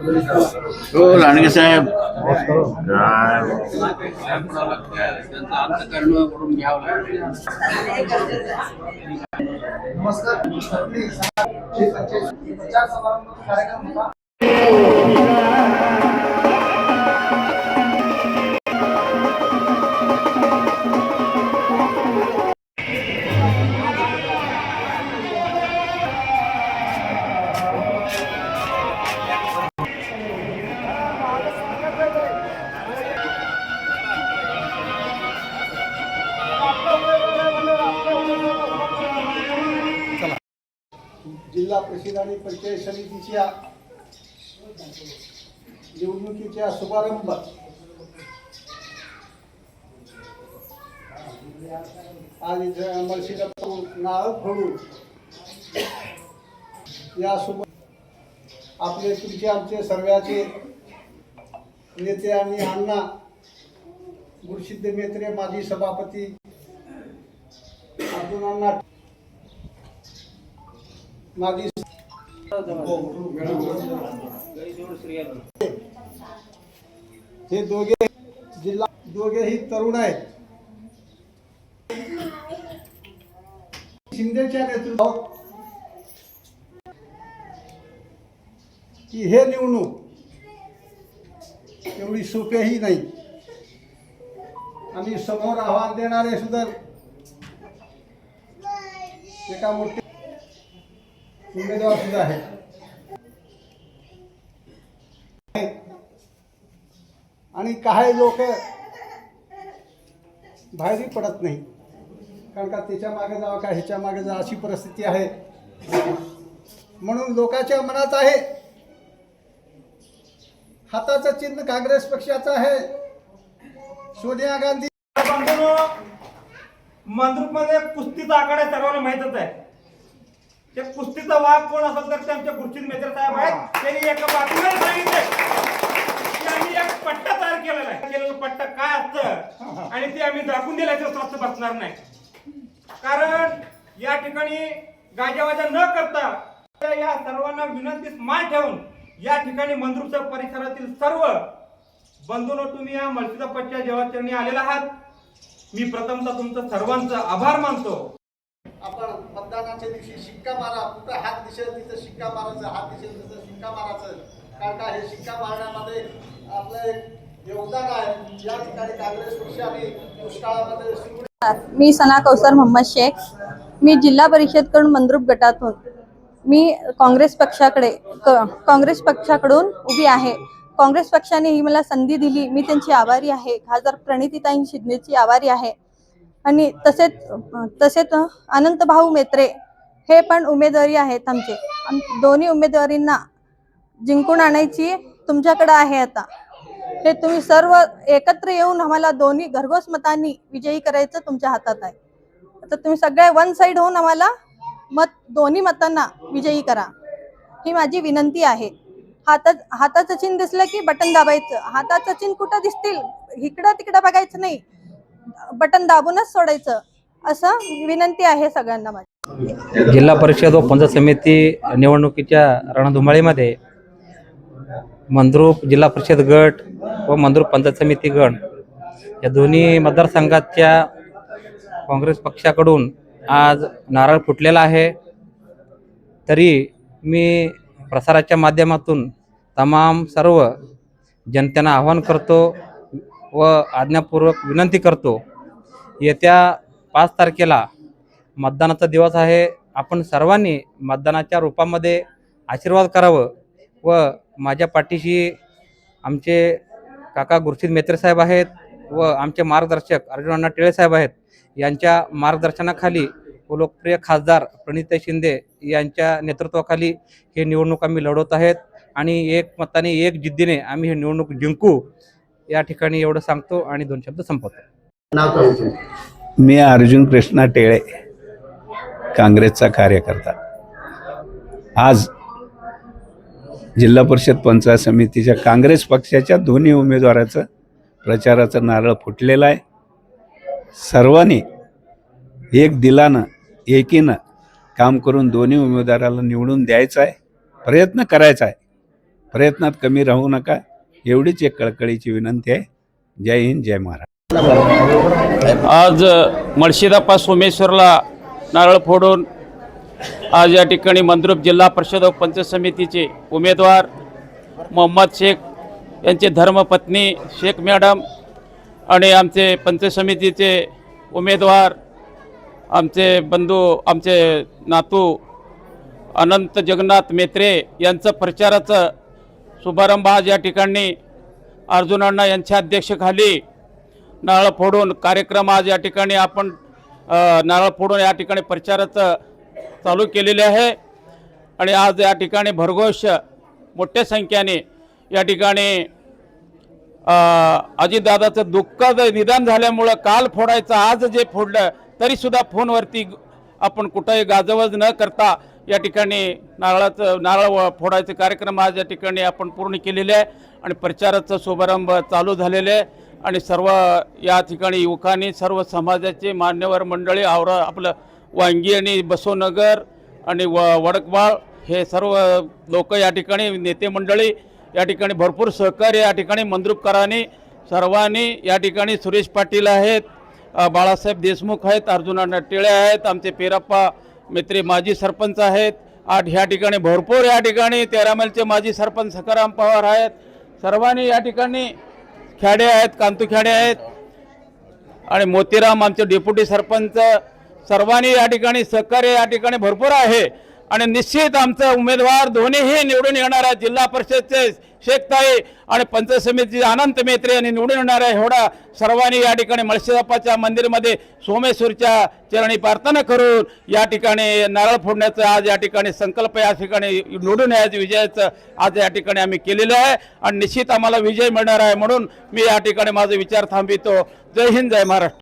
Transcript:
हो लांडगे साहेब जिल्हा परिषद आणि पंचायत समितीच्या निवडणुकीचा शुभारंभ आज मळशीला नारळ फोडून या शुभ आपले तुमचे आमचे सर्वांचे नेते आणि अण्णा गुरुसिद्ध मेत्रे माजी सभापती अब्दुल अण्णा माजी हे दोघेही तरुण आहेत. शिंदेच्या नेतृत्वात की हे निवडणूक एवढी सोपीही नाही. आम्ही समोर आव्हान देणारे सुद्धा एका मोठे उमेदवार सुद्धा आहे. आणि काही लोक बाहेरही पडत नाही, कारण का त्याच्या मागे जावं का ह्याच्या मागे जा अशी परिस्थिती आहे. म्हणून लोकांच्या मनात आहे हाताचं चिन्ह काँग्रेस पक्षाचं आहे. सोनिया गांधी मंद्रुपमध्ये कुस्तीचा आकडा सर्वांना माहितच आहे. ते कुस्तीचा वाघ कोण असेल तर ते आमच्या गुरुसिद्ध मेत्रे साहेब आहेत. त्यांनी एका बातमीवर सांगितले की आम्ही एक पट्टा तयार केलेला आहे. केलेला पट्टा काय असतं आणि ते आम्ही दाखवून दिल्याचं स्वस्त बसणार नाही. कारण या ठिकाणी गाजावाजा न करता या सर्वांना विनंतीस मान ठेवून या ठिकाणी मंद्रुपच्या परिसरातील सर्व बंधूंनो तुम्ही या मळशीचा पट्ट्या जेव्हा आलेला आहात, मी प्रथमतः तुमचं सर्वांचं आभार मानतो. आपण मतदानाच्या दिवशी शिक्का मारा, कुठं हात दिसेल तिथं शिक्का मारायचं, हात दिसेल तिथं शिक्का मारायचं. कारण का हे शिक्का मारण्यामध्ये आपलं एक योगदान आहे. या ठिकाणी काँग्रेस पक्ष आणि दुष्काळामध्ये मी सना कौसर मोहम्मद शेख, मी जिल्हा परिषदकडून मंद्रुप गटातून मी काँग्रेस पक्षाकडून उभी आहे. काँग्रेस पक्षाने ही मला संधी दिली, मी त्यांची आभारी आहे. खासदार प्रणितीताई शिंदेची आभारी आहे. आणि तसेच अनंत भाऊ मेत्रे हे पण उमेदवारी आहेत आमचे. दोन्ही उमेदवारींना जिंकून आणायची तुमच्याकडे आहे. आता हे तुम्ही सर्व एकत्र येऊन आम्हाला दोन्ही घरघोस मतांनी विजयी करायचं तुमच्या हातात आहे. तर तुम्ही सगळे वन साइड होऊन आम्हाला दोन्ही मतांना विजयी करा, ही माझी विनंती आहे. हाताचं चिन्ह दिसलं की बटन दाबायचं. हाताचं चिन्ह कुठं दिसतील इकडं तिकडं बघायचं नाही, बटन दाबूनच सोडायचं, असं विनंती आहे सगळ्यांना माझी. जिल्हा परिषद व पंचायत समिती निवडणुकीच्या रणधुमाळीमध्ये मंद्रुप जिल्हा परिषद गट व मंद्रुप पंचायत समिती गट या दोन्ही मतदारसंघाच्या काँग्रेस पक्षाकडून आज नारळ फुटलेला आहे. तरी मी प्रसाराच्या माध्यमातून तमाम सर्व जनतेला आवाहन करतो व आज्ञापूर्वक विनंती करतो, येत्या 5 तारखेला मतदानाचा दिवस आहे. आपण सर्वांनी मतदानाच्या रूपामध्ये आशीर्वाद करावं व माझ्या पाठीशी आमचे काका गुरुसिद्ध मेत्रे साहेब आहेत व आमचे मार्गदर्शक अर्जुन अण्णा टिळे साहेब आहेत. यांच्या मार्गदर्शनाखाली व लोकप्रिय खासदार प्रणितीताई शिंदे यांच्या नेतृत्वाखाली हे निवडणूक आम्ही लढवत आहेत. आणि एक मताने एक जिद्दीने आम्ही हे निवडणूक जिंकू, या ठिकाणी एवढं सांगतो आणि 2 शब्द संपवतो. मी अर्जुन कृष्णा टेळे, काँग्रेसचा कार्यकर्ता. आज जिल्हा परिषद पंचायत समितीच्या काँग्रेस पक्षाच्या दोन्ही उमेदवाराचं प्रचाराचं नारळ फुटलेलं आहे. सर्वांनी एक दिलानं एकीनं काम करून दोन्ही उमेदवाराला निवडून द्यायचं आहे, प्रयत्न करायचा आहे. प्रयत्नात कमी राहू नका, एवढीच एक कळकळीची विनंती आहे. जय हिंद, जय महाराष्ट्र. आज मळशिदाप्पा सोमेश्वरला नारळ फोडून आज या ठिकाणी मंद्रुप जिल्हा परिषद व पंचायत समितीचे उमेदवार मोहम्मद शेख यांचे धर्मपत्नी शेख मॅडम आणि आमचे पंचायत समितीचे उमेदवार आमचे बंधू आमचे नातू अनंत जगन्नाथ मेत्रे यांचं प्रचाराचं शुभारंभ आज या ठिकाणी अर्जुन अण्णा यांच्या अध्यक्षतेखाली नारळ फोडून कार्यक्रम आज या ठिकाणी आपण नारळ फोडून या ठिकाणी प्रचाराचं चालू केलेले आहे. आणि आज या ठिकाणी भरघोष मोठ्या संख्येने या ठिकाणी अजितदादाचं दुःखद निधन झाल्यामुळं काल फोडायचं आज जे फोडलं तरीसुद्धा फोनवरती आपण कुठंही गाजवज न करता या ठिकाणी नारळ फोडायचे कार्यक्रम आज या ठिकाणी आपण पूर्ण केलेले आहे. आणि प्रचाराचा शुभारंभ चालू झालेले आहे. आणि सर्व या ठिकाणी युवकांनी सर्व समाजाचे मान्यवर मंडळी आपलं वांगी आणि बसवनगर आणि वडकबाळ हे सर्व लोक या ठिकाणी नेते मंडळी या ठिकाणी भरपूर सहकार्य या ठिकाणी मंद्रुपकरांनी सर्वांनी या ठिकाणी सुरेश पाटील आहेत, बाळासाहेब देशमुख आहेत, अर्जुन टेळे आहेत, आमचे पेरप्पा मेत्रे माजी सरपंच आहेत, ह्या ठिकाणी भरपूर या ठिकाणी 13 मैलचे माजी सरपंच सकाराम पवार आहेत, सर्वांनी या ठिकाणी खेडे आहेत, कांतू खेडे आहेत आणि मोतीराम आमचे डेप्युटी सरपंच सर्वांनी या ठिकाणी सहकार्य या ठिकाणी भरपूर आहे. आणि निश्चित आमचा उमेदवार दोन्हीही निवडून येणार आहे. जिल्हा परिषदचे शेखताई आणि पंचायत समितीचे अनंत मेत्रे यांनी निवडून येणार आहे. एवढा सर्वांनी या ठिकाणी मळशिदाप्पाच्या मंदिरमध्ये सोमेश्वरच्या चरणी प्रार्थना करून या ठिकाणी नारळ फोडण्याचा आज या ठिकाणी संकल्प या ठिकाणी निवडून यायचं विजयाचं आज या ठिकाणी आम्ही केलेलं आहे. आणि निश्चित आम्हाला विजय मिळणार आहे. म्हणून मी या ठिकाणी माझे विचार थांबवितो. जय हिंद, जय महाराष्ट्र.